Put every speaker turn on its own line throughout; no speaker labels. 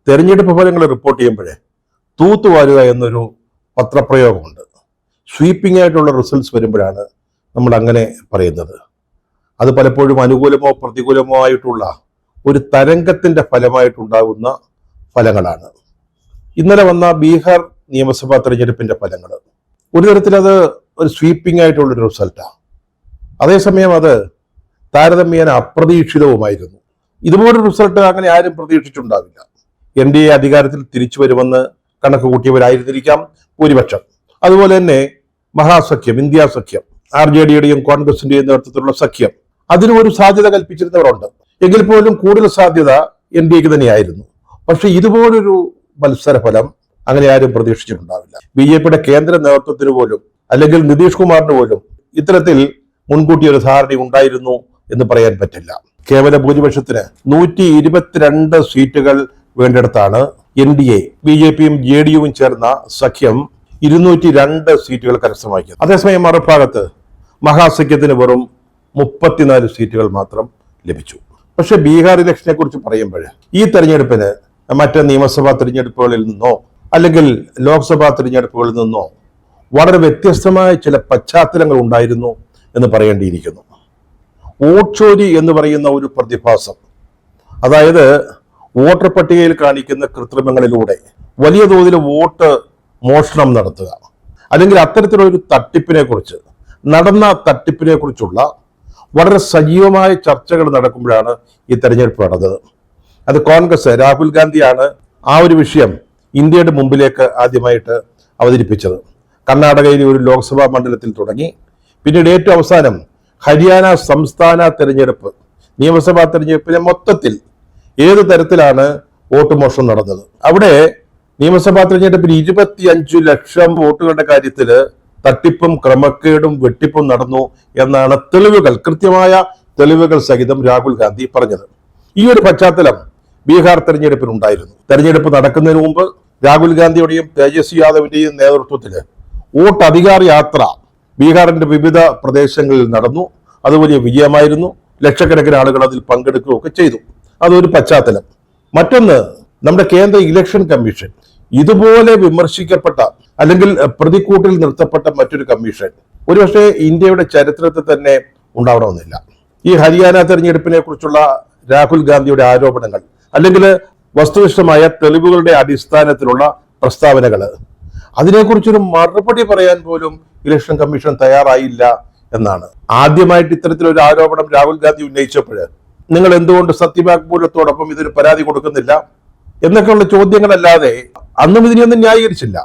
തെരഞ്ഞെടുപ്പ് ഫലങ്ങൾ റിപ്പോർട്ട് ചെയ്യുമ്പോഴേ തൂത്തുവാരുക എന്നൊരു പത്രപ്രയോഗമുണ്ട്. സ്വീപ്പിംഗ് ആയിട്ടുള്ള റിസൾട്ട്സ് വരുമ്പോഴാണ് നമ്മൾ അങ്ങനെ പറയുന്നത്. അത് പലപ്പോഴും അനുകൂലമോ പ്രതികൂലമോ ആയിട്ടുള്ള ഒരു തരംഗത്തിന്റെ ഫലമായിട്ടുണ്ടാകുന്ന ഫലങ്ങളാണ്. ഇന്നലെ വന്ന ബീഹാർ നിയമസഭാ തെരഞ്ഞെടുപ്പിന്റെ ഫലങ്ങൾ ഒരു തരത്തിൽ അത് ഒരു സ്വീപ്പിംഗ് ആയിട്ടുള്ളൊരു റിസൾട്ടാണ്. അതേസമയം അത് താരതമ്യേന അപ്രതീക്ഷിതവുമായിരുന്നു. ഇതുപോലൊരു റിസൾട്ട് അങ്ങനെ ആരും പ്രതീക്ഷിച്ചിട്ടുണ്ടാവില്ല. NDA അധികാരത്തിൽ തിരിച്ചു വരുമെന്ന് കണക്ക് കൂട്ടിയവരായിരുന്നിരിക്കാം ഭൂരിപക്ഷം. അതുപോലെ തന്നെ മഹാസഖ്യം, ഇന്ത്യ സഖ്യം, RJDയുടെയും കോൺഗ്രസിന്റെയും നേതൃത്വത്തിലുള്ള സഖ്യം, അതിനും ഒരു സാധ്യത കൽപ്പിച്ചിരുന്നവരുണ്ട്. എങ്കിൽ പോലും കൂടുതൽ സാധ്യത NDAക്ക് തന്നെയായിരുന്നു. പക്ഷെ ഇതുപോലൊരു മത്സരഫലം അങ്ങനെ ആരും പ്രതീക്ഷിച്ചിട്ടുണ്ടാവില്ല. BJPയുടെ കേന്ദ്ര നേതൃത്വത്തിന് പോലും അല്ലെങ്കിൽ നിതീഷ് കുമാറിന് പോലും ഇത്തരത്തിൽ മുൻകൂട്ടി ഒരു ധാരണ ഉണ്ടായിരുന്നു എന്ന് പറയാൻ പറ്റില്ല. കേവല ഭൂരിപക്ഷത്തിന് 122 സീറ്റുകൾ വേണ്ടിടത്താണ് NDA, BJPയും JDയുവും ചേർന്ന സഖ്യം 202 സീറ്റുകൾ കരസ്ഥമാക്കിയത്. അതേസമയം മറുഭാഗത്ത് മഹാസഖ്യത്തിന് വെറും 34 സീറ്റുകൾ മാത്രം ലഭിച്ചു. പക്ഷെ ബീഹാർ ഇലക്ഷനെ കുറിച്ച് പറയുമ്പോൾ ഈ തെരഞ്ഞെടുപ്പിന് മറ്റ് നിയമസഭാ തെരഞ്ഞെടുപ്പുകളിൽ നിന്നോ അല്ലെങ്കിൽ ലോക്സഭാ തെരഞ്ഞെടുപ്പുകളിൽ നിന്നോ വളരെ വ്യത്യസ്തമായ ചില പശ്ചാത്തലങ്ങൾ ഉണ്ടായിരുന്നു എന്ന് പറയേണ്ടിയിരിക്കുന്നു. വോട്ട് ചോരി എന്ന് പറയുന്ന ഒരു പ്രതിഭാസം, അതായത് വോട്ടർ പട്ടികയിൽ കാണിക്കുന്ന കൃത്രിമങ്ങളിലൂടെ വലിയ തോതിൽ വോട്ട് മോഷണം നടത്തുക, അല്ലെങ്കിൽ അത്തരത്തിലൊരു തട്ടിപ്പിനെ കുറിച്ച്, നടന്ന തട്ടിപ്പിനെ കുറിച്ചുള്ള വളരെ സജീവമായ ചർച്ചകൾ നടക്കുമ്പോഴാണ് ഈ തെരഞ്ഞെടുപ്പ് നടന്നത്. അത് കോൺഗ്രസ്, രാഹുൽ ഗാന്ധിയാണ് ആ ഒരു വിഷയം ഇന്ത്യയുടെ മുമ്പിലേക്ക് ആദ്യമായിട്ട് അവതരിപ്പിച്ചത്. കർണാടകയിലെ ഒരു ലോക്സഭാ മണ്ഡലത്തിൽ തുടങ്ങി, പിന്നീട് ഏറ്റവും അവസാനം ഹരിയാന സംസ്ഥാന തെരഞ്ഞെടുപ്പ്, നിയമസഭാ തെരഞ്ഞെടുപ്പിലെ മൊത്തത്തിൽ ഏത് തരത്തിലാണ് വോട്ട് മോഷണം നടന്നത്. അവിടെ നിയമസഭാ തെരഞ്ഞെടുപ്പിൽ 25 ലക്ഷം വോട്ടുകളുടെ കാര്യത്തിൽ തട്ടിപ്പും ക്രമക്കേടും വെട്ടിപ്പും നടന്നു എന്നാണ് തെളിവുകൾ, കൃത്യമായ തെളിവുകൾ സഹിതം രാഹുൽ ഗാന്ധി പറഞ്ഞത്. ഈ ഒരു പശ്ചാത്തലം ബീഹാർ തെരഞ്ഞെടുപ്പിനുണ്ടായിരുന്നു. തെരഞ്ഞെടുപ്പ് നടക്കുന്നതിന് മുമ്പ് രാഹുൽ ഗാന്ധിയുടെയും തേജസ്വി യാദവിന്റെയും നേതൃത്വത്തിൽ വോട്ട് അധികാര യാത്ര ബീഹാറിന്റെ വിവിധ പ്രദേശങ്ങളിൽ നടന്നു. അത് വലിയ വിജയമായിരുന്നു. ലക്ഷക്കണക്കിന് ആളുകൾ അതിൽ പങ്കെടുക്കുകയൊക്കെ ചെയ്തു. അതൊരു പശ്ചാത്തലം. മറ്റൊന്ന്, നമ്മുടെ കേന്ദ്ര ഇലക്ഷൻ കമ്മീഷൻ, ഇതുപോലെ വിമർശിക്കപ്പെട്ട അല്ലെങ്കിൽ പ്രതിക്കൂട്ടിൽ നിർത്തപ്പെട്ട മറ്റൊരു കമ്മീഷൻ ഒരുപക്ഷെ ഇന്ത്യയുടെ ചരിത്രത്തിൽ തന്നെ ഉണ്ടാവണമെന്നില്ല. ഈ ഹരിയാന തെരഞ്ഞെടുപ്പിനെ കുറിച്ചുള്ള രാഹുൽ ഗാന്ധിയുടെ ആരോപണങ്ങൾ അല്ലെങ്കിൽ വസ്തുനിഷ്ഠമായ തെളിവുകളുടെ അടിസ്ഥാനത്തിലുള്ള പ്രസ്താവനകൾ, അതിനെക്കുറിച്ചൊരു മറുപടി പറയാൻ പോലും ഇലക്ഷൻ കമ്മീഷൻ തയ്യാറായില്ല എന്നാണ്. ആദ്യമായിട്ട് ഇത്തരത്തിലൊരു ആരോപണം രാഹുൽ ഗാന്ധി ഉന്നയിച്ചപ്പോൾ നിങ്ങൾ എന്തുകൊണ്ട് സത്യവാങ്മൂലത്തോടൊപ്പം ഇതൊരു പരാതി കൊടുക്കുന്നില്ല എന്നൊക്കെയുള്ള ചോദ്യങ്ങളല്ലാതെ അന്നും ഇതിനെയൊന്നും ന്യായീകരിച്ചില്ല.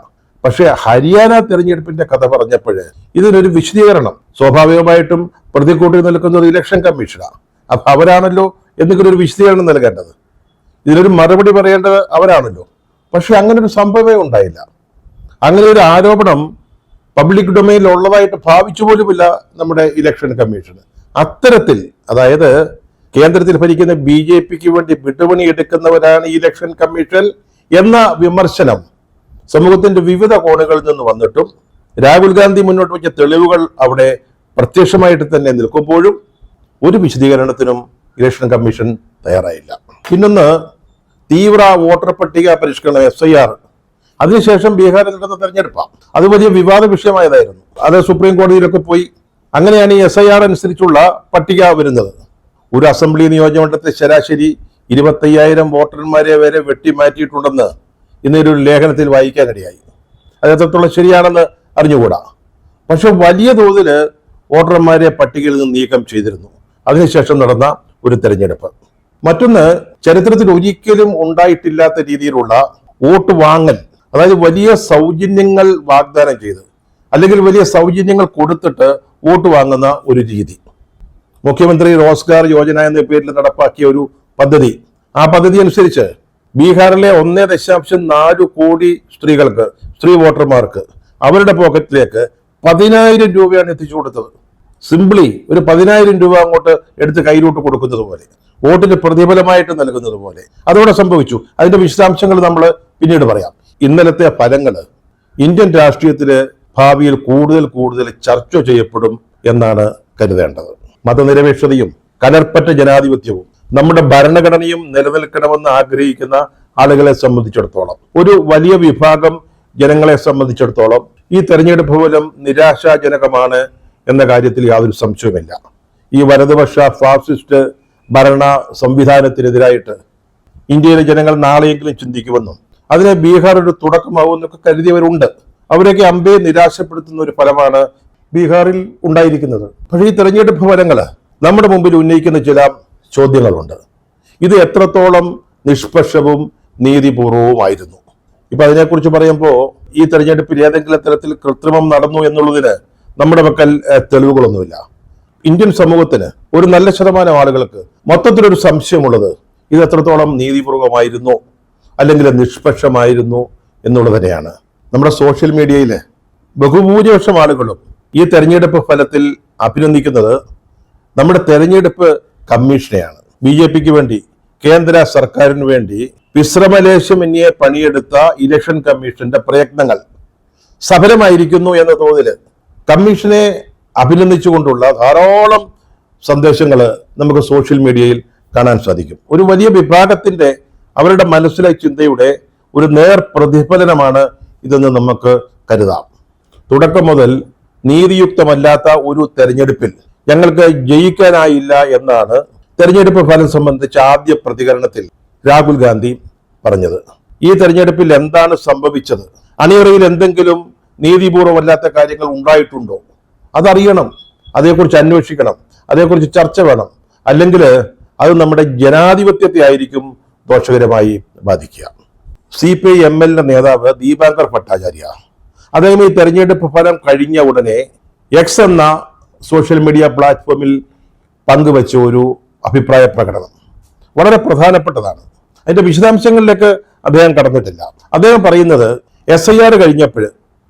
പക്ഷെ ഹരിയാന തെരഞ്ഞെടുപ്പിന്റെ കഥ പറഞ്ഞപ്പോൾ ഇതിനൊരു വിശദീകരണം സ്വാഭാവികമായിട്ടും പ്രതിക്കൂട്ടിൽ നിൽക്കുന്ന ഒരു ഇലക്ഷൻ കമ്മീഷനാണ്. അപ്പൊ അവരാണല്ലോ എന്തെങ്കിലും ഒരു വിശദീകരണം നൽകേണ്ടത്, ഇതിനൊരു മറുപടി പറയേണ്ടത് അവരാണല്ലോ. പക്ഷെ അങ്ങനെ ഒരു സംഭവമേ ഉണ്ടായില്ല. അങ്ങനെ ഒരു ആരോപണം പബ്ലിക് ഡൊമൈനിൽ ഉള്ളതായിട്ട് ഭാവിച്ചു പോലുമില്ല നമ്മുടെ ഇലക്ഷൻ കമ്മീഷൻ. അത്തരത്തിൽ, അതായത് കേന്ദ്രത്തിൽ ഭരിക്കുന്ന BJPക്ക് വേണ്ടി വിട്ടുപണി എടുക്കുന്നവരാണ് ഇലക്ഷൻ കമ്മീഷൻ എന്ന വിമർശനം സമൂഹത്തിന്റെ വിവിധ കോണുകളിൽ നിന്ന് വന്നിട്ടും രാഹുൽ ഗാന്ധി മുന്നോട്ട് വെച്ച തെളിവുകൾ അവിടെ പ്രത്യക്ഷമായിട്ട് തന്നെ നിൽക്കുമ്പോഴും ഒരു വിശദീകരണത്തിനും ഇലക്ഷൻ കമ്മീഷൻ തയ്യാറായില്ല. പിന്നൊന്ന്, തീവ്ര വോട്ടർ പട്ടിക പരിഷ്കരണം SIR, അതിനുശേഷം ബീഹാറിൽ നടന്ന തെരഞ്ഞെടുപ്പാണ്. അത് വലിയ വിവാദ വിഷയമായതായിരുന്നു. അത് സുപ്രീം കോടതിയിലൊക്കെ പോയി. അങ്ങനെയാണ് ഈ SIR അനുസരിച്ചുള്ള പട്ടിക വരുന്നത്. ഒരു അസംബ്ലി നിയോജകമണ്ഡലത്തെ ശരാശരി 25,000 വോട്ടർമാരെ വരെ വെട്ടിമാറ്റിയിട്ടുണ്ടെന്ന് ഇന്നൊരു ലേഖനത്തിൽ വായിക്കാനിടയായി. അത് എത്രത്തോളം ശരിയാണെന്ന് അറിഞ്ഞുകൂടാ. പക്ഷെ വലിയ തോതിൽ വോട്ടർമാരെ പട്ടികയിൽ നിന്ന് നീക്കം ചെയ്തിരുന്നു അതിനുശേഷം നടന്ന ഒരു തെരഞ്ഞെടുപ്പ്. മറ്റൊന്ന്, ചരിത്രത്തിൽ ഒരിക്കലും ഉണ്ടായിട്ടില്ലാത്ത രീതിയിലുള്ള വോട്ട് വാങ്ങൽ, അതായത് വലിയ സൗജന്യങ്ങൾ വാഗ്ദാനം ചെയ്ത് അല്ലെങ്കിൽ വലിയ സൗജന്യങ്ങൾ കൊടുത്തിട്ട് വോട്ട് വാങ്ങുന്ന ഒരു രീതി. മുഖ്യമന്ത്രി റോസ്ഗാർ യോജന എന്ന പേരിൽ നടപ്പാക്കിയ ഒരു പദ്ധതി, ആ പദ്ധതി അനുസരിച്ച് ബീഹാറിലെ 1.4 കോടി സ്ത്രീകൾക്ക്, സ്ത്രീ വോട്ടർമാർക്ക് അവരുടെ പോക്കറ്റിലേക്ക് 10,000 രൂപയാണ് എത്തിച്ചു കൊടുത്തത്. സിംപ്ലി ഒരു 10,000 രൂപ അങ്ങോട്ട് എടുത്ത് കയ്യിലോട്ട് കൊടുക്കുന്നത് പോലെ, വോട്ടിന് പ്രതിഫലമായിട്ട് നൽകുന്നത് പോലെ അതോടെ സംഭവിച്ചു. അതിന്റെ വിശദാംശങ്ങൾ നമ്മൾ പിന്നീട് പറയാം. ഇന്നലത്തെ ഫലങ്ങൾ ഇന്ത്യൻ രാഷ്ട്രീയത്തില് ഭാവിയിൽ കൂടുതൽ ചർച്ച ചെയ്യപ്പെടും എന്നാണ് കരുതേണ്ടത്. മതനിരപേക്ഷതയും കലർപ്പറ്റ ജനാധിപത്യവും നമ്മുടെ ഭരണഘടനയും നിലനിൽക്കണമെന്ന് ആഗ്രഹിക്കുന്ന ആളുകളെ സംബന്ധിച്ചിടത്തോളം, ഒരു വലിയ വിഭാഗം ജനങ്ങളെ സംബന്ധിച്ചിടത്തോളം ഈ തെരഞ്ഞെടുപ്പ് ഫലം നിരാശാജനകമാണ് എന്ന കാര്യത്തിൽ യാതൊരു സംശയവുമില്ല. ഈ വലതുപക്ഷ ഫാസിസ്റ്റ് ഭരണ സംവിധാനത്തിനെതിരായിട്ട് ഇന്ത്യയിലെ ജനങ്ങൾ നാളെയെങ്കിലും ചിന്തിക്കുമെന്നും അതിനെ ബീഹാർ ഒരു തുടക്കമാവുമെന്നൊക്കെ കരുതിയവരുണ്ട്. അവരൊക്കെ അമ്പേ നിരാശപ്പെടുത്തുന്ന ഒരു ഫലമാണ് ബീഹാറിൽ ഉണ്ടായിരിക്കുന്നത്. പക്ഷേ ഈ തെരഞ്ഞെടുപ്പ് ഫലങ്ങൾ നമ്മുടെ മുമ്പിൽ ഉന്നയിക്കുന്ന ചില ചോദ്യങ്ങളുണ്ട്. ഇത് എത്രത്തോളം നിഷ്പക്ഷവും നീതിപൂർവവുമായിരുന്നു? ഇപ്പൊ അതിനെക്കുറിച്ച് പറയുമ്പോൾ ഈ തെരഞ്ഞെടുപ്പിൽ ഏതെങ്കിലും തരത്തിൽ കൃത്രിമം നടന്നു എന്നുള്ളതിന് നമ്മുടെ പക്കൽ തെളിവുകളൊന്നുമില്ല. ഇന്ത്യൻ സമൂഹത്തിന് ഒരു നല്ല ശതമാനം ആളുകൾക്ക് മൊത്തത്തിലൊരു സംശയമുള്ളത് ഇത് എത്രത്തോളം നീതിപൂർവമായിരുന്നു അല്ലെങ്കിൽ നിഷ്പക്ഷമായിരുന്നു എന്നുള്ളത് തന്നെയാണ്. നമ്മുടെ സോഷ്യൽ മീഡിയയിൽ ബഹുഭൂരിപക്ഷം ആളുകളും ഈ തെരഞ്ഞെടുപ്പ് ഫലത്തിൽ അഭിനന്ദിക്കുന്നത് നമ്മുടെ തെരഞ്ഞെടുപ്പ് കമ്മീഷനെയാണ്. BJPക്ക് വേണ്ടി, കേന്ദ്ര സർക്കാരിന് വേണ്ടി വിശ്രമലേശമന്യേ പണിയെടുത്ത ഇലക്ഷൻ കമ്മീഷന്റെ പ്രയത്നങ്ങൾ സഫലമായിരിക്കുന്നു എന്ന തോതില് കമ്മീഷനെ അഭിനന്ദിച്ചുകൊണ്ടുള്ള ധാരാളം സന്ദേശങ്ങൾ നമുക്ക് സോഷ്യൽ മീഡിയയിൽ കാണാൻ സാധിക്കും. ഒരു വലിയ വിഭാഗത്തിന്റെ അവരുടെ മനസ്സിലെ ചിന്തയുടെ ഒരു നേർ പ്രതിഫലനമാണ് ഇതെന്ന് നമുക്ക് കരുതാം. തുടക്കം മുതൽ നീതിയുക്തമല്ലാത്ത ഒരു തെരഞ്ഞെടുപ്പിൽ ഞങ്ങൾക്ക് ജയിക്കാനായില്ല എന്നാണ് തെരഞ്ഞെടുപ്പ് ഫലം സംബന്ധിച്ച ആദ്യ പ്രതികരണത്തിൽ രാഹുൽ ഗാന്ധി പറഞ്ഞത്. ഈ തെരഞ്ഞെടുപ്പിൽ എന്താണ് സംഭവിച്ചത്? അണിയറയിൽ എന്തെങ്കിലും നീതിപൂർവമല്ലാത്ത കാര്യങ്ങൾ ഉണ്ടായിട്ടുണ്ടോ? അതറിയണം, അതേക്കുറിച്ച് അന്വേഷിക്കണം, അതേക്കുറിച്ച് ചർച്ച വേണം. അല്ലെങ്കിൽ അത് നമ്മുടെ ജനാധിപത്യത്തെ ആയിരിക്കും ദോഷകരമായി ബാധിക്കുക. CPI-ML നേതാവ് ദീപാങ്കർ ഭട്ടാചാര്യ അദ്ദേഹം ഈ തെരഞ്ഞെടുപ്പ് ഫലം കഴിഞ്ഞ ഉടനെ എക്സ് എന്ന സോഷ്യൽ മീഡിയ പ്ലാറ്റ്ഫോമിൽ പങ്കുവെച്ച ഒരു അഭിപ്രായ പ്രകടനം വളരെ പ്രധാനപ്പെട്ടതാണ്. അതിന്റെ വിശദാംശങ്ങളിലേക്ക് അദ്ദേഹം കടന്നിട്ടില്ല. അദ്ദേഹം പറയുന്നത് SIR കഴിഞ്ഞപ്പോൾ,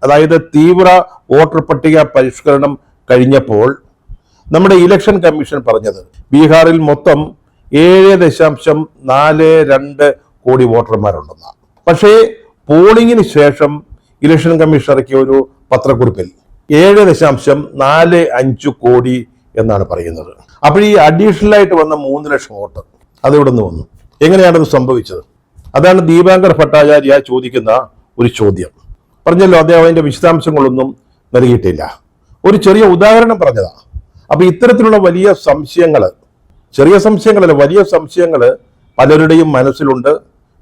അതായത് തീവ്ര വോട്ടർ പട്ടിക പരിഷ്കരണം കഴിഞ്ഞപ്പോൾ നമ്മുടെ ഇലക്ഷൻ കമ്മീഷൻ പറഞ്ഞത് ബീഹാറിൽ മൊത്തം 7.42 കോടി വോട്ടർമാരുണ്ടെന്നാണ്. പക്ഷേ പോളിംഗിന് ശേഷം ഇലക്ഷൻ കമ്മീഷൻ ഇറക്കിയ ഒരു പത്രക്കുറിപ്പിൽ 7.45 കോടി എന്നാണ് പറയുന്നത്. അപ്പോൾ ഈ അഡീഷണൽ ആയിട്ട് വന്ന 3 ലക്ഷം വോട്ട് അതെവിടെ നിന്ന് വന്നു? എങ്ങനെയാണത് സംഭവിച്ചത്? അതാണ് ദീപാങ്കർ ഭട്ടാചാര്യ ചോദിക്കുന്ന ഒരു ചോദ്യം. പറഞ്ഞല്ലോ, അദ്ദേഹം അതിന്റെ വിശദാംശങ്ങളൊന്നും നൽകിയിട്ടില്ല. ഒരു ചെറിയ ഉദാഹരണം പറഞ്ഞതാണ്. അപ്പൊ ഇത്തരത്തിലുള്ള വലിയ സംശയങ്ങൾ, ചെറിയ സംശയങ്ങളല്ല, വലിയ സംശയങ്ങൾ പലരുടെയും മനസ്സിലുണ്ട്,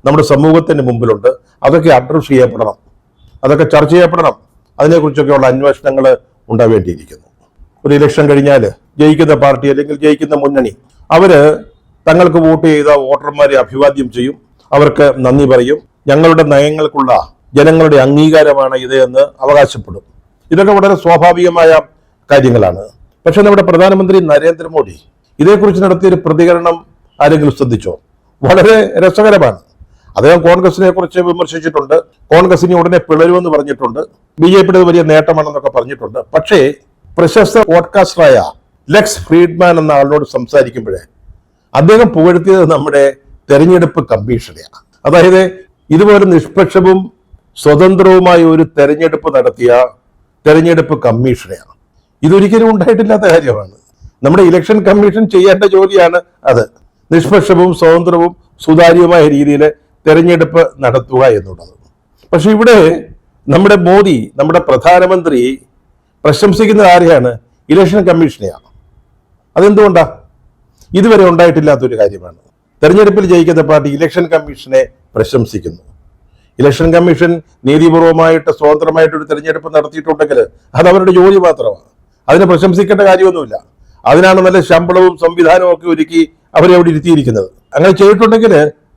നമ്മുടെ സമൂഹത്തിന് മുമ്പിലുണ്ട്. അതൊക്കെ അഡ്രസ് ചെയ്യപ്പെടണം, അതൊക്കെ ചർച്ച ചെയ്യപ്പെടണം. അതിനെക്കുറിച്ചൊക്കെയുള്ള അന്വേഷണങ്ങൾ ഉണ്ടാവേണ്ടിയിരിക്കുന്നു. ഒരു ഇലക്ഷൻ കഴിഞ്ഞാൽ ജയിക്കുന്ന പാർട്ടി അല്ലെങ്കിൽ ജയിക്കുന്ന മുന്നണി അവര് തങ്ങൾക്ക് വോട്ട് ചെയ്ത വോട്ടർമാരെ അഭിവാദ്യം ചെയ്യും, അവർക്ക് നന്ദി പറയും, ഞങ്ങളുടെ നയങ്ങൾക്കുള്ള ജനങ്ങളുടെ അംഗീകാരമാണ് ഇത് എന്ന് അവകാശപ്പെടും. ഇതൊക്കെ വളരെ സ്വാഭാവികമായ കാര്യങ്ങളാണ്. പക്ഷെ നമ്മുടെ പ്രധാനമന്ത്രി നരേന്ദ്രമോദി ഇതേക്കുറിച്ച് നടത്തിയൊരു പ്രതികരണം ആരെങ്കിലും ശ്രദ്ധിച്ചോ? വളരെ രസകരമാണ്. അദ്ദേഹം കോൺഗ്രസിനെ കുറിച്ച് വിമർശിച്ചിട്ടുണ്ട്, കോൺഗ്രസിനെ ഉടനെ പിളരുമെന്ന് പറഞ്ഞിട്ടുണ്ട്, BJPയുടെ വലിയ നേട്ടമാണെന്നൊക്കെ പറഞ്ഞിട്ടുണ്ട്. പക്ഷേ പ്രശസ്ത പോഡ്കാസ്റ്ററായ ലെക്സ് ഫ്രീഡ്മാൻ എന്ന ആളിനോട് സംസാരിക്കുമ്പോഴേ അദ്ദേഹം പുകഴ്ത്തിയത് നമ്മുടെ തെരഞ്ഞെടുപ്പ് കമ്മീഷനെയാണ്. അതായത് ഇതുപോലെ നിഷ്പക്ഷവും സ്വതന്ത്രവുമായ ഒരു തെരഞ്ഞെടുപ്പ് നടത്തിയ തെരഞ്ഞെടുപ്പ് കമ്മീഷനെയാണ്. ഇതൊരിക്കലും ഉണ്ടായിട്ടില്ലാത്ത കാര്യമാണ്. നമ്മുടെ ഇലക്ഷൻ കമ്മീഷൻ ചെയ്യേണ്ട ജോലിയാണ് അത്. നിഷ്പക്ഷവും സ്വതന്ത്രവും സുതാര്യവുമായ രീതിയിൽ തെരഞ്ഞെടുപ്പ് നടത്തുക എന്നുള്ളത്. പക്ഷെ ഇവിടെ നമ്മുടെ മോദി, നമ്മുടെ പ്രധാനമന്ത്രി പ്രശംസിക്കുന്നത് ആരെയാണ്? ഇലക്ഷൻ കമ്മീഷനെയാണ്. അതെന്തുകൊണ്ടാ? ഇതുവരെ ഉണ്ടായിട്ടില്ലാത്തൊരു കാര്യമാണ്. തെരഞ്ഞെടുപ്പിൽ ജയിക്കുന്ന പാർട്ടി ഇലക്ഷൻ കമ്മീഷനെ പ്രശംസിക്കുന്നു. ഇലക്ഷൻ കമ്മീഷൻ നീതിപൂർവമായിട്ട് സ്വതന്ത്രമായിട്ടൊരു തെരഞ്ഞെടുപ്പ് നടത്തിയിട്ടുണ്ടെങ്കിൽ അത് അവരുടെ ജോലി മാത്രമാണ്. അതിനെ പ്രശംസിക്കേണ്ട കാര്യമൊന്നുമില്ല. അതിനാണ് നല്ല ശമ്പളവും സംവിധാനവും ഒക്കെ ഒരുക്കി അവരെ അവിടെ ഇരുത്തിയിരിക്കുന്നത്. അങ്ങനെ ചെയ്തിട്ടുണ്ടെങ്കിൽ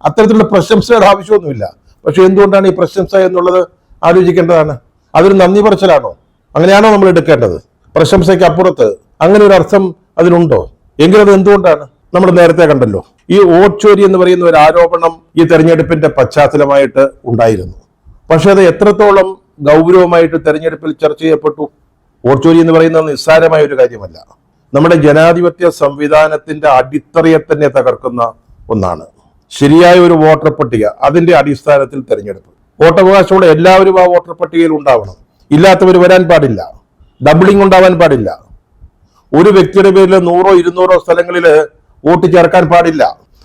അത്തരത്തിലുള്ള പ്രശംസയുടെ ആവശ്യമൊന്നുമില്ല. പക്ഷെ എന്തുകൊണ്ടാണ് ഈ പ്രശംസ എന്നുള്ളത് ആലോചിക്കേണ്ടതാണ്. അതൊരു നന്ദി പറച്ചിലാണോ? അങ്ങനെയാണോ നമ്മൾ എടുക്കേണ്ടത്? പ്രശംസയ്ക്ക് അപ്പുറത്ത് അങ്ങനെ ഒരു അർത്ഥം അതിനുണ്ടോ? എങ്കിലത് എന്തുകൊണ്ടാണ്? നമ്മൾ നേരത്തെ കണ്ടല്ലോ, ഈ വോട്ട് ചോരി എന്ന് പറയുന്ന ഒരു ആരോപണം ഈ തെരഞ്ഞെടുപ്പിന്റെ പശ്ചാത്തലമായിട്ട് ഉണ്ടായിരുന്നു. പക്ഷെ അത് എത്രത്തോളം ഗൗരവമായിട്ട് തെരഞ്ഞെടുപ്പിൽ ചർച്ച ചെയ്യപ്പെട്ടു? വോട്ട് ചോരി എന്ന് പറയുന്നത് നിസ്സാരമായ ഒരു കാര്യമല്ല. നമ്മുടെ ജനാധിപത്യ സംവിധാനത്തിന്റെ അടിത്തറയെ തന്നെ തകർക്കുന്ന ഒന്നാണ്. ശരിയായ ഒരു വോട്ടർ പട്ടിക, അതിന്റെ അടിസ്ഥാനത്തിൽ തെരഞ്ഞെടുപ്പ്. വോട്ടവകാശമുള്ള എല്ലാവരും ആ വോട്ടർ പട്ടികയിൽ ഉണ്ടാവണം. ഇല്ലാത്തവർ വരാൻ പാടില്ല. ഡബിളിംഗ് ഉണ്ടാവാൻ പാടില്ല. ഒരു വ്യക്തിയുടെ പേരിൽ 100-200 സ്ഥലങ്ങളിൽ വോട്ട് ചേർക്കാൻ പാടില്ല.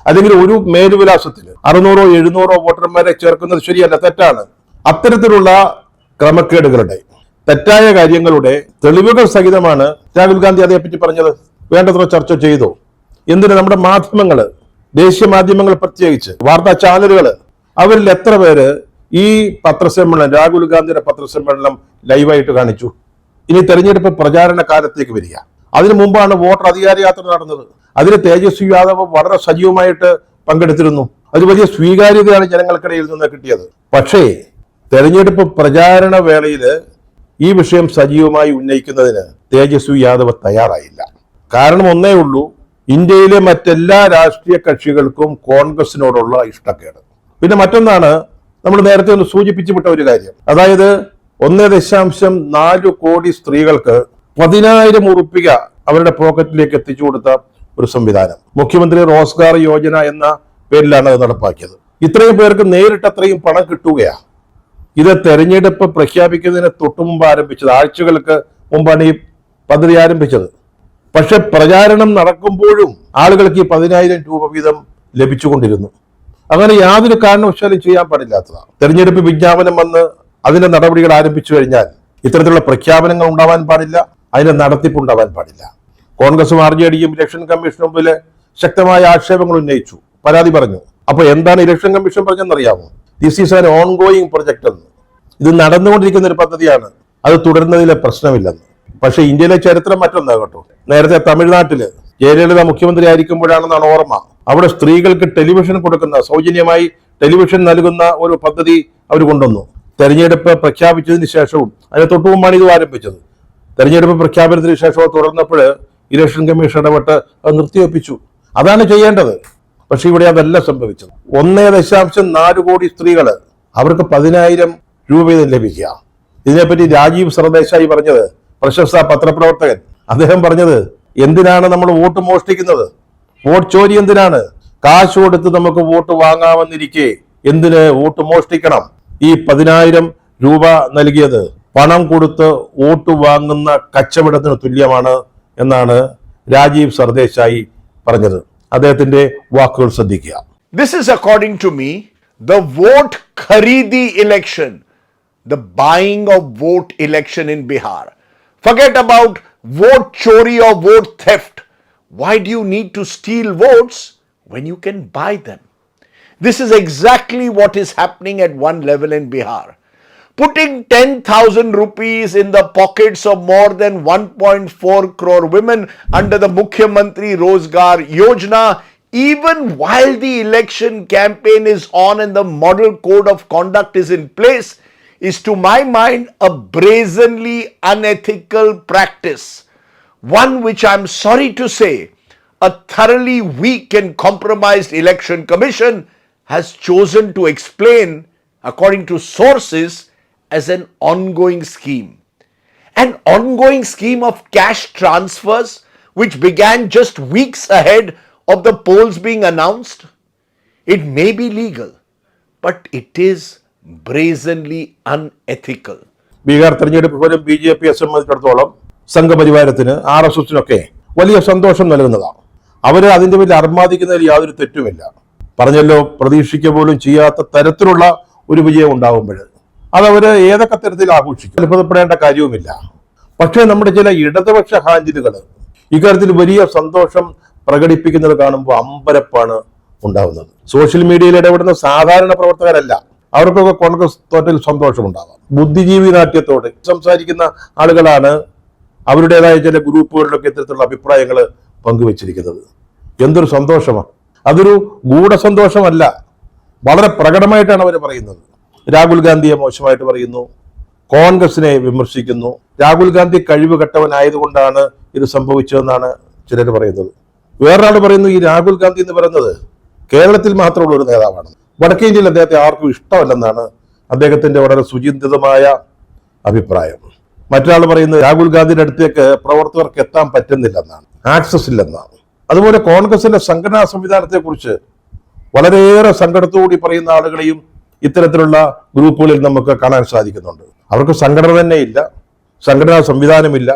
അല്ലെങ്കിൽ ഒരു മേൽവിലാസത്തിൽ 600 700 വോട്ടർമാരെ ചേർക്കുന്നത് ശരിയല്ല, തെറ്റാണ്. അത്തരത്തിലുള്ള ക്രമക്കേടുകളുടെ തെറ്റായ കാര്യങ്ങളുടെ തെളിവുകൾ സഹിതമാണ് രാഹുൽ ഗാന്ധി അതേപ്പറ്റി പറഞ്ഞത്. വേണ്ടത്ര ചർച്ച ചെയ്തു. എന്തിന് നമ്മുടെ മാധ്യമങ്ങള്, ദേശീയ മാധ്യമങ്ങൾ, പ്രത്യേകിച്ച് വാർത്താ ചാനലുകൾ, അവരിൽ എത്ര പേര് ഈ പത്രസമ്മേളനം, രാഹുൽ ഗാന്ധിയുടെ പത്രസമ്മേളനം ലൈവായിട്ട് കാണിച്ചു? ഇനി തെരഞ്ഞെടുപ്പ് പ്രചാരണ കാലത്തേക്ക് വരിക. അതിനു മുമ്പാണ് വോട്ടർ അധികാര യാത്ര നടന്നത്. അതിൽ തേജസ്വി യാദവ് വളരെ സജീവമായിട്ട് പങ്കെടുത്തിരുന്നു. അത് വലിയ സ്വീകാര്യതയാണ് ജനങ്ങൾക്കിടയിൽ നിന്ന് കിട്ടിയത്. പക്ഷേ തെരഞ്ഞെടുപ്പ് പ്രചാരണ വേളയിൽ ഈ വിഷയം സജീവമായി ഉന്നയിക്കുന്നതിന് തേജസ്വി യാദവ് തയ്യാറായില്ല. കാരണം ഒന്നേ ഉള്ളൂ, ഇന്ത്യയിലെ മറ്റെല്ലാ രാഷ്ട്രീയ കക്ഷികൾക്കും കോൺഗ്രസിനോടുള്ള ഇഷ്ടക്കേട്. പിന്നെ മറ്റൊന്നാണ് നമ്മൾ നേരത്തെ ഒന്ന് സൂചിപ്പിച്ചു വിട്ട ഒരു കാര്യം. അതായത് 1.4 കോടി സ്ത്രീകൾക്ക് 10,000 ഉറുപ്പിക അവരുടെ പോക്കറ്റിലേക്ക് എത്തിച്ചു കൊടുത്ത ഒരു സംവിധാനം. മുഖ്യമന്ത്രി റോസ്ഗാർ യോജന എന്ന പേരിലാണ് അത് നടപ്പാക്കിയത്. ഇത്രയും പേർക്ക് നേരിട്ട് അത്രയും പണം കിട്ടുകയാണ്. ഇത് തെരഞ്ഞെടുപ്പ് പ്രഖ്യാപിക്കുന്നതിന് തൊട്ടു മുമ്പ് ആരംഭിച്ചത്, ആഴ്ചകൾക്ക് മുമ്പാണ് ഈ പദ്ധതി ആരംഭിച്ചത്. പക്ഷെ പ്രചാരണം നടക്കുമ്പോഴും ആളുകൾക്ക് ഈ 10,000 രൂപ വീതം ലഭിച്ചുകൊണ്ടിരുന്നു. അങ്ങനെ യാതൊരു കാരണവശാലും ചെയ്യാൻ പാടില്ലാത്തതാണ്. തെരഞ്ഞെടുപ്പ് വിജ്ഞാപനം വന്ന് അതിന്റെ നടപടികൾ ആരംഭിച്ചു കഴിഞ്ഞാൽ ഇത്തരത്തിലുള്ള പ്രഖ്യാപനങ്ങൾ ഉണ്ടാവാൻ പാടില്ല, അതിന്റെ നടത്തിപ്പുണ്ടാവാൻ പാടില്ല. കോൺഗ്രസും RJDയും ഇലക്ഷൻ കമ്മീഷന് മുമ്പിൽ ശക്തമായ ആക്ഷേപങ്ങൾ ഉന്നയിച്ചു, പരാതി പറഞ്ഞു. അപ്പൊ എന്താണ് ഇലക്ഷൻ കമ്മീഷൻ പറഞ്ഞെന്നറിയാമോ? This is an ongoing project എന്ന്. ഇത് നടന്നുകൊണ്ടിരിക്കുന്ന ഒരു പദ്ധതിയാണ്, അത് തുടരുന്നതിലെ പ്രശ്നമില്ലെന്ന്. പക്ഷെ ഇന്ത്യയിലെ ചരിത്രം മറ്റൊന്നാ കേട്ടോ. നേരത്തെ തമിഴ്നാട്ടില് ജയലളിത മുഖ്യമന്ത്രി ആയിരിക്കുമ്പോഴാണെന്നാണ് ഓർമ്മ, അവിടെ സ്ത്രീകൾക്ക് ടെലിവിഷൻ കൊടുക്കുന്ന, സൗജന്യമായി ടെലിവിഷൻ നൽകുന്ന ഒരു പദ്ധതി അവർ കൊണ്ടുവന്നു. തെരഞ്ഞെടുപ്പ് പ്രഖ്യാപിച്ചതിന് ശേഷവും അതിന് തൊട്ടു മുമ്പാണ് ഇത് ആരംഭിച്ചത്. തെരഞ്ഞെടുപ്പ് പ്രഖ്യാപനത്തിന് ശേഷം തുറന്നപ്പോൾ ഇലക്ഷൻ കമ്മീഷൻ ഇടപെട്ട് അത് നിർത്തിവെപ്പിച്ചു. അതാണ് ചെയ്യേണ്ടത്. പക്ഷെ ഇവിടെ അതല്ല സംഭവിച്ചത്. 1.4 കോടി സ്ത്രീകൾ, അവർക്ക് 10,000 രൂപ ലഭിക്കുക. ഇതിനെപ്പറ്റി രാജീവ് സർദേശായി പറഞ്ഞത്, പ്രശസ്ത പത്രപ്രവർത്തകൻ, അദ്ദേഹം പറഞ്ഞത്, എന്തിനാണ് നമ്മൾ വോട്ട് മോഷ്ടിക്കുന്നത്? വോട്ട് ചോരി എന്തിനാണ്? കാശ് കൊടുത്ത് നമുക്ക് വോട്ട് വാങ്ങാമെന്നിരിക്കെ എന്തിന് വോട്ട് മോഷ്ടിക്കണം? ഈ 10,000 രൂപ നൽകിയത് പണം കൊടുത്ത് വോട്ട് വാങ്ങുന്ന കച്ചവടത്തിന് തുല്യമാണ് എന്നാണ് രാജീവ് സർദേശായി പറഞ്ഞത്. അദ്ദേഹത്തിന്റെ വാക്കുകൾ ശ്രദ്ധിക്കുക.
This is, according to me, the vote kharidi election, the buying of vote election in Bihar. Forget about vote chori or vote theft. Why do you need to steal votes when you can buy them? This is exactly what is happening at one level in Bihar. Putting 10,000 rupees in the pockets of more than 1.4 crore women under the Mukhyamantri Rozgar Yojana, even while the election campaign is on and the model code of conduct is in place, is to my mind a brazenly unethical practice. One which I'm sorry to say, a thoroughly weak and compromised election commission has chosen to explain, according to sources, as an ongoing scheme. An ongoing scheme of cash transfers which began just weeks ahead of the polls being announced. It may be legal, but it is brazenly unethical.
Bihar തെരഞ്ഞെടുപ്പ് ഫലം BJPയെ സംബന്ധിച്ചിടത്തോളം സംഘപരിവാരത്തിന്, RSSനൊക്കെ വലിയ സന്തോഷം നൽകുന്നതാണ്. അവര് അതിന്റെ പേരിൽ അർമാദിക്കുന്നതിൽ യാതൊരു തെറ്റുമില്ല. പറഞ്ഞല്ലോ, പ്രതീക്ഷിക്കുക പോലും ചെയ്യാത്ത തരത്തിലുള്ള ഒരു വിജയം ഉണ്ടാകുമ്പോൾ അതവര് ഏതൊക്കെ തരത്തിൽ ആഘോഷിക്കും, അത്ഭുതപ്പെടേണ്ട കാര്യവുമില്ല. പക്ഷേ നമ്മുടെ ചില ഇടതുപക്ഷ ഹാൻഡിലുകൾ ഇക്കാര്യത്തിൽ വലിയ സന്തോഷം പ്രകടിപ്പിക്കുന്നത് കാണുമ്പോൾ അമ്പരപ്പാണ് ഉണ്ടാവുന്നത്. സോഷ്യൽ മീഡിയയിൽ ഇടപെടുന്ന സാധാരണ പ്രവർത്തകരല്ല, അവർക്കൊക്കെ കോൺഗ്രസ് തോറ്റൽ സന്തോഷമുണ്ടാവാം. ബുദ്ധിജീവി നാട്യത്തോടെ സംസാരിക്കുന്ന ആളുകളാണ് അവരുടേതായ ചില ഗ്രൂപ്പുകളിലൊക്കെ ഇത്തരത്തിലുള്ള അഭിപ്രായങ്ങൾ പങ്കുവച്ചിരിക്കുന്നത്. എന്തൊരു സന്തോഷമാണ്! അതൊരു ഗൂഢസന്തോഷമല്ല, വളരെ പ്രകടമായിട്ടാണ് അവർ പറയുന്നത്. രാഹുൽ ഗാന്ധിയെ മോശമായിട്ട് പറയുന്നു, കോൺഗ്രസിനെ വിമർശിക്കുന്നു. രാഹുൽ ഗാന്ധി കഴിവ് കെട്ടവനായതുകൊണ്ടാണ് ഇത് സംഭവിച്ചതെന്നാണ് ചിലർ പറയുന്നത്. വേറൊരാൾ പറയുന്നു, ഈ രാഹുൽ ഗാന്ധി എന്ന് പറയുന്നത് കേരളത്തിൽ മാത്രമുള്ള ഒരു നേതാവാണ്, വടക്കേ ഇന്ത്യയിൽ അദ്ദേഹത്തെ ആർക്കും ഇഷ്ടമല്ലെന്നാണ് അദ്ദേഹത്തിന്റെ വളരെ സുചിന്തിതമായ അഭിപ്രായം. മറ്റൊരാൾ പറയുന്നത് രാഹുൽ ഗാന്ധിയുടെ അടുത്തേക്ക് പ്രവർത്തകർക്ക് എത്താൻ പറ്റുന്നില്ലെന്നാണ്, ആക്സസ് ഇല്ലെന്നാണ്. അതുപോലെ കോൺഗ്രസിന്റെ സംഘടനാ സംവിധാനത്തെക്കുറിച്ച് വളരെയേറെ സങ്കടത്തോടുകൂടി പറയുന്ന ആളുകളെയും ഇത്തരത്തിലുള്ള ഗ്രൂപ്പുകളിൽ നമുക്ക് കാണാൻ സാധിക്കുന്നുണ്ട്. അവർക്ക് സംഘടന തന്നെ ഇല്ല, സംഘടനാ സംവിധാനമില്ല,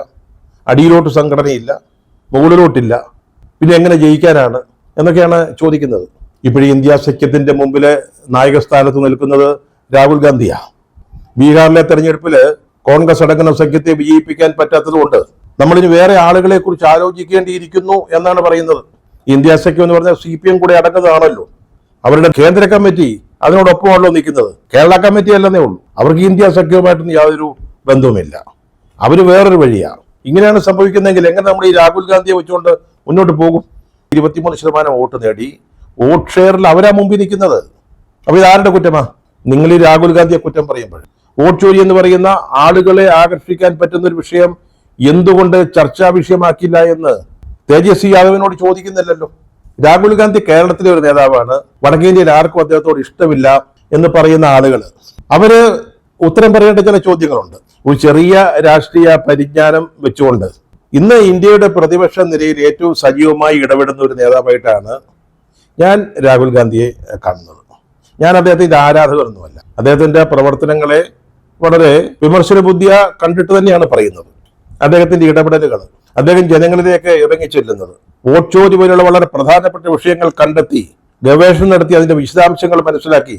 അടിയിലോട്ട് സംഘടനയില്ല, മുകളിലോട്ടില്ല. പിന്നെ എങ്ങനെ ജയിക്കാനാണ്? എന്നൊക്കെയാണ് ചോദിക്കുന്നത്. ഇപ്പോഴും ഇന്ത്യ സഖ്യത്തിന്റെ മുമ്പില് നായകസ്ഥാനത്ത് നിൽക്കുന്നത് രാഹുൽ ഗാന്ധിയാണ്. ബീഹാറിലെ തെരഞ്ഞെടുപ്പിൽ കോൺഗ്രസ് അടങ്ങുന്ന സഖ്യത്തെ വിജയിപ്പിക്കാൻ പറ്റാത്തതുകൊണ്ട് നമ്മളിനി വേറെ ആളുകളെ കുറിച്ച് ആലോചിക്കേണ്ടിയിരിക്കുന്നു എന്നാണ് പറയുന്നത്. ഇന്ത്യ സഖ്യം എന്ന് പറഞ്ഞാൽ CPM കൂടെ അടങ്ങുന്നതാണല്ലോ. അവരുടെ കേന്ദ്ര കമ്മിറ്റി അതിനോടൊപ്പമാണല്ലോ നിൽക്കുന്നത്. കേരള കമ്മിറ്റി അല്ലെന്നേ ഉള്ളൂ. അവർക്ക് ഇന്ത്യ സഖ്യവുമായിട്ടൊന്നും യാതൊരു ബന്ധവുമില്ല. അവര് വേറൊരു വഴിയാണ്. ഇങ്ങനെയാണ് സംഭവിക്കുന്നതെങ്കിൽ എങ്ങനെ നമ്മൾ ഈ രാഹുൽ ഗാന്ധിയെ വെച്ചുകൊണ്ട് മുന്നോട്ട് പോകും? 23% വോട്ട് നേടി. വോട്ട് ഷെയറിൽ അവരാ മുമ്പിൽ നിൽക്കുന്നത്. അപ്പൊ ഇതാരുടെ കുറ്റമാ? നിങ്ങൾ ഈ രാഹുൽ ഗാന്ധിയെ കുറ്റം പറയുമ്പോൾ വോട്ട് ചോരി എന്ന് പറയുന്ന ആളുകളെ ആകർഷിക്കാൻ പറ്റുന്ന ഒരു വിഷയം എന്തുകൊണ്ട് ചർച്ചാ വിഷയമാക്കില്ല എന്ന് തേജസ്വി യാദവിനോട് ചോദിക്കുന്നില്ലല്ലോ. രാഹുൽ ഗാന്ധി കേരളത്തിലെ ഒരു നേതാവാണ്. വടക്കേന്ത്യയിൽ ആർക്കും അദ്ദേഹത്തോട് ഇഷ്ടമില്ല എന്ന് പറയുന്ന ആളുകൾ അവര് ഉത്തരം പറയേണ്ട ചില ചോദ്യങ്ങളുണ്ട്. ഒരു ചെറിയ രാഷ്ട്രീയ പരിജ്ഞാനം വെച്ചുകൊണ്ട് ഇന്ന് ഇന്ത്യയുടെ പ്രതിപക്ഷ നിരയിൽ ഏറ്റവും സജീവമായി ഇടപെടുന്ന ഒരു നേതാവായിട്ടാണ് ഞാൻ രാഹുൽ ഗാന്ധിയെ കാണുന്നത്. ഞാൻ അദ്ദേഹത്തിന്റെ ആരാധകരൊന്നുമല്ല. അദ്ദേഹത്തിന്റെ പ്രവർത്തനങ്ങളെ വളരെ വിമർശന ബുദ്ധിയ കണ്ടിട്ട് തന്നെയാണ് പറയുന്നത്. അദ്ദേഹത്തിന്റെ ഇടപെടലുകൾ, അദ്ദേഹം ജനങ്ങളിലേക്ക് ഇറങ്ങിച്ചെല്ലുന്നത്, വോട്ട് ചോരി പോലുള്ള വളരെ പ്രധാനപ്പെട്ട വിഷയങ്ങൾ കണ്ടെത്തി ഗവേഷണം നടത്തി അതിന്റെ വിശദാംശങ്ങൾ മനസ്സിലാക്കി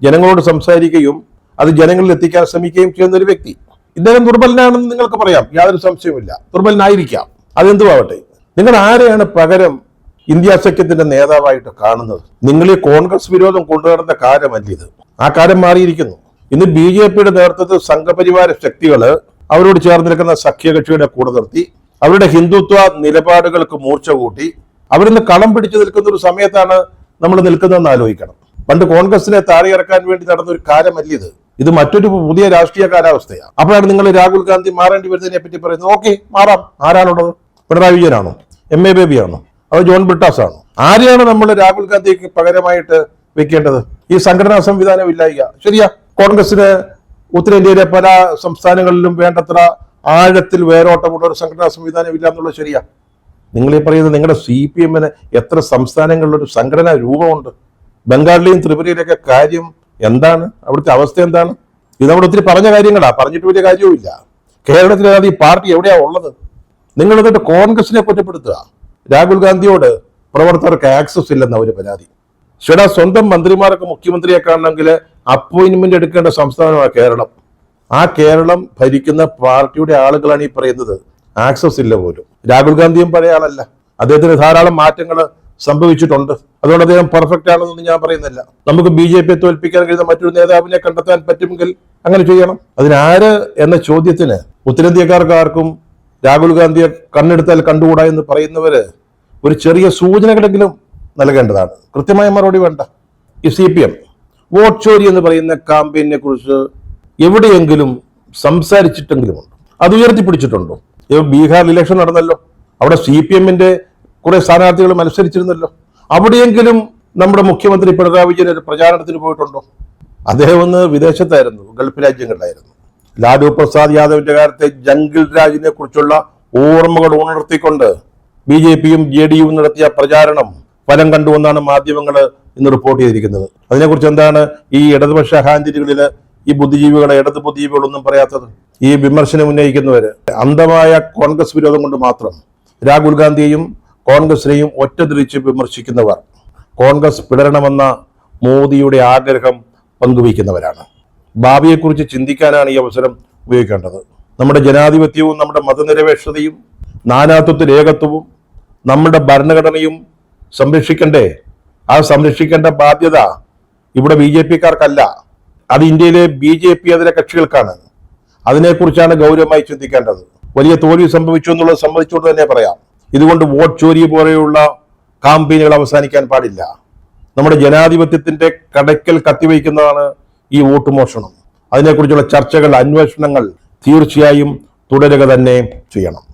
ജനങ്ങളോട് സംസാരിക്കുകയും അത് ജനങ്ങളിൽ എത്തിക്കാൻ ശ്രമിക്കുകയും ചെയ്യുന്ന ഒരു വ്യക്തി. ഇദ്ദേഹം ദുർബലനാണെന്ന് നിങ്ങൾക്ക് പറയാം, യാതൊരു സംശയവുമില്ല. ദുർബലനായിരിക്കാം, അതെന്തുമാവട്ടെ. നിങ്ങൾ ആരെയാണ് പകരം ഇന്ത്യ സഖ്യത്തിന്റെ നേതാവായിട്ട് കാണുന്നത്? നിങ്ങൾ ഈ കോൺഗ്രസ് വിരോധം കൊണ്ടുവരുന്ന കാലമല്ല ഇത്. ആ കാലം മാറിയിരിക്കുന്നു. ഇന്ന് BJPയുടെ നേതൃത്വത്തിൽ സംഘപരിവാര ശക്തികള് അവരോട് ചേർന്ന് നിൽക്കുന്ന സഖ്യകക്ഷിയുടെ കൂടെ നിർത്തി അവരുടെ ഹിന്ദുത്വ നിലപാടുകൾക്ക് മൂർച്ച കൂട്ടി അവരിന്ന് കളം പിടിച്ചു നിൽക്കുന്ന ഒരു സമയത്താണ് നമ്മൾ നിൽക്കുന്നതെന്ന് ആലോചിക്കണം. പണ്ട് കോൺഗ്രസിനെ താഴെയിറക്കാൻ വേണ്ടി നടന്ന ഒരു കാലമല്ല ഇത്. ഇത് മറ്റൊരു പുതിയ രാഷ്ട്രീയ കാലാവസ്ഥയാണ്. അപ്പോഴാണ് നിങ്ങൾ രാഹുൽ ഗാന്ധി മാറേണ്ടി വരുന്നതിനെ പറ്റി പറയുന്നത്. ഓക്കെ, മാറാം. ആരാണുള്ളത്? പിണറായി വിജയനാണോ? MA ബേബി ആണോ? അതോ ജോൺ ബ്രിട്ടാസ് ആണോ? ആരെയാണ് നമ്മൾ രാഹുൽ ഗാന്ധിക്ക് പകരമായിട്ട് വെക്കേണ്ടത്? ഈ സംഘടനാ സംവിധാനം ഇല്ലായിക ശരിയാ. കോൺഗ്രസിന് ഉത്തരേന്ത്യയിലെ പല സംസ്ഥാനങ്ങളിലും വേണ്ടത്ര ആഴത്തിൽ വേരോട്ടമുള്ള ഒരു സംഘടനാ സംവിധാനം ഇല്ല എന്നുള്ളത് ശരിയാ. നിങ്ങൾ ഈ പറയുന്നത് നിങ്ങളുടെ CPM-ന് എത്ര സംസ്ഥാനങ്ങളിലൊരു സംഘടനാ രൂപമുണ്ട്? ബംഗാളിലെയും ത്രിപുരയിലൊക്കെ കാര്യം എന്താണ്? അവിടുത്തെ അവസ്ഥ എന്താണ്? ഇത് നമ്മൾ ഒത്തിരി പറഞ്ഞ കാര്യങ്ങളാ, പറഞ്ഞിട്ട് വലിയ കാര്യവുമില്ല. കേരളത്തിലെ ഈ പാർട്ടി എവിടെയാ ഉള്ളത്? നിങ്ങൾ എന്നിട്ട് കോൺഗ്രസിനെ കുറ്റപ്പെടുത്തുക. രാഹുൽ ഗാന്ധിയോട് പ്രവർത്തകർക്ക് ആക്സസ് ഇല്ലെന്ന ഒരു പരാതി. ചേട്ടാ, സ്വന്തം മന്ത്രിമാർക്ക് മുഖ്യമന്ത്രിയെ കാണണമെങ്കിൽ അപ്പോയിന്റ്മെന്റ് എടുക്കേണ്ട സംസ്ഥാനമാണ് കേരളം. ആ കേരളം ഭരിക്കുന്ന പാർട്ടിയുടെ ആളുകളാണ് ഈ പറയുന്നത് ആക്സസ് ഇല്ല പോലും. രാഹുൽ ഗാന്ധിയും പഴയ ആളല്ല. അദ്ദേഹത്തിന് ധാരാളം മാറ്റങ്ങൾ സംഭവിച്ചിട്ടുണ്ട്. അതുകൊണ്ട് അദ്ദേഹം പെർഫെക്റ്റ് ആണെന്നൊന്നും ഞാൻ പറയുന്നില്ല. നമുക്ക് BJPയെ തോൽപ്പിക്കാൻ കഴിയുന്ന മറ്റൊരു നേതാവിനെ കണ്ടെത്താൻ പറ്റുമെങ്കിൽ അങ്ങനെ ചെയ്യണം. അതിനാര് എന്ന ചോദ്യത്തിന് ഉത്തരേന്ത്യക്കാർക്ക് ആർക്കും രാഹുൽ ഗാന്ധിയെ കണ്ണെടുത്താൽ കണ്ടുകൂടാ എന്ന് പറയുന്നവര് ഒരു ചെറിയ സൂചനകളെങ്കിലും നൽകേണ്ടതാണ്. കൃത്യമായ മറുപടി വേണ്ട. ഈ CPM വോട്ട് ചോരി എന്ന് പറയുന്ന കാമ്പയിനെ കുറിച്ച് എവിടെയെങ്കിലും സംസാരിച്ചിട്ടെങ്കിലുമുണ്ടോ? അത് ഉയർത്തിപ്പിടിച്ചിട്ടുണ്ടോ? ബീഹാർ ഇലക്ഷൻ നടന്നല്ലോ, അവിടെ CPM-ന്റെ കുറെ സ്ഥാനാർത്ഥികൾ മത്സരിച്ചിരുന്നല്ലോ. അവിടെയെങ്കിലും നമ്മുടെ മുഖ്യമന്ത്രി പിണറായി വിജയൻ ഒരു പ്രചാരണത്തിന് പോയിട്ടുണ്ടോ? അദ്ദേഹം ഒന്ന് വിദേശത്തായിരുന്നു, ഗൾഫ് രാജ്യങ്ങളിലായിരുന്നു. ലാലു പ്രസാദ് യാദവിന്റെ കാലത്തെ ജംഗിൾ രാജിനെ കുറിച്ചുള്ള ഓർമ്മകൾ ഉണർത്തിക്കൊണ്ട് BJPയും JDUവും നടത്തിയ പ്രചാരണം ഫലം കണ്ടുവെന്നാണ് മാധ്യമങ്ങൾ ഇന്ന് റിപ്പോർട്ട് ചെയ്തിരിക്കുന്നത്. അതിനെക്കുറിച്ച് എന്താണ് ഈ ഇടതുപക്ഷ ഹാൻഡിലുകളിൽ ഈ ബുദ്ധിജീവികളെ, ഇടത് ബുദ്ധിജീവികളൊന്നും പറയാത്തത്? ഈ വിമർശനം ഉന്നയിക്കുന്നവര് അന്ധമായ കോൺഗ്രസ് വിരോധം കൊണ്ട് മാത്രം രാഹുൽ ഗാന്ധിയെയും കോൺഗ്രസിനെയും ഒറ്റതിരിച്ച് വിമർശിക്കുന്നവർ കോൺഗ്രസ് പിളരണമെന്ന മോദിയുടെ ആഗ്രഹം പങ്കുവയ്ക്കുന്നവരാണ്. ഭാവിയെക്കുറിച്ച് ചിന്തിക്കാനാണ് ഈ അവസരം ഉപയോഗിക്കേണ്ടത്. നമ്മുടെ ജനാധിപത്യവും നമ്മുടെ മതനിരപേക്ഷതയും നാനാത്വത്തിൽ ഏകത്വവും നമ്മുടെ ഭരണഘടനയും സംരക്ഷിക്കണ്ടേ? ആ സംരക്ഷിക്കേണ്ട ബാധ്യത ഇവിടെ BJPക്കാർക്കല്ല, അത് ഇന്ത്യയിലെ BJP കക്ഷികൾക്കാണ്. അതിനെക്കുറിച്ചാണ് ഗൗരവമായി ചിന്തിക്കേണ്ടത്. വലിയ തോൽവി സംഭവിച്ചു എന്നുള്ളത് സമ്മതിച്ചുകൊണ്ട് തന്നെ പറയാം. ഇതുകൊണ്ട് വോട്ട് ചോരി പോലെയുള്ള കാമ്പയിനുകൾ അവസാനിക്കാൻ പാടില്ല. നമ്മുടെ ജനാധിപത്യത്തിന്റെ കടയ്ക്കൽ കത്തിവയ്ക്കുന്നതാണ് ഈ വോട്ട് മോഷണം. അതിനെക്കുറിച്ചുള്ള ചർച്ചകൾ, അന്വേഷണങ്ങൾ തീർച്ചയായും തുടരുക തന്നെ ചെയ്യണം.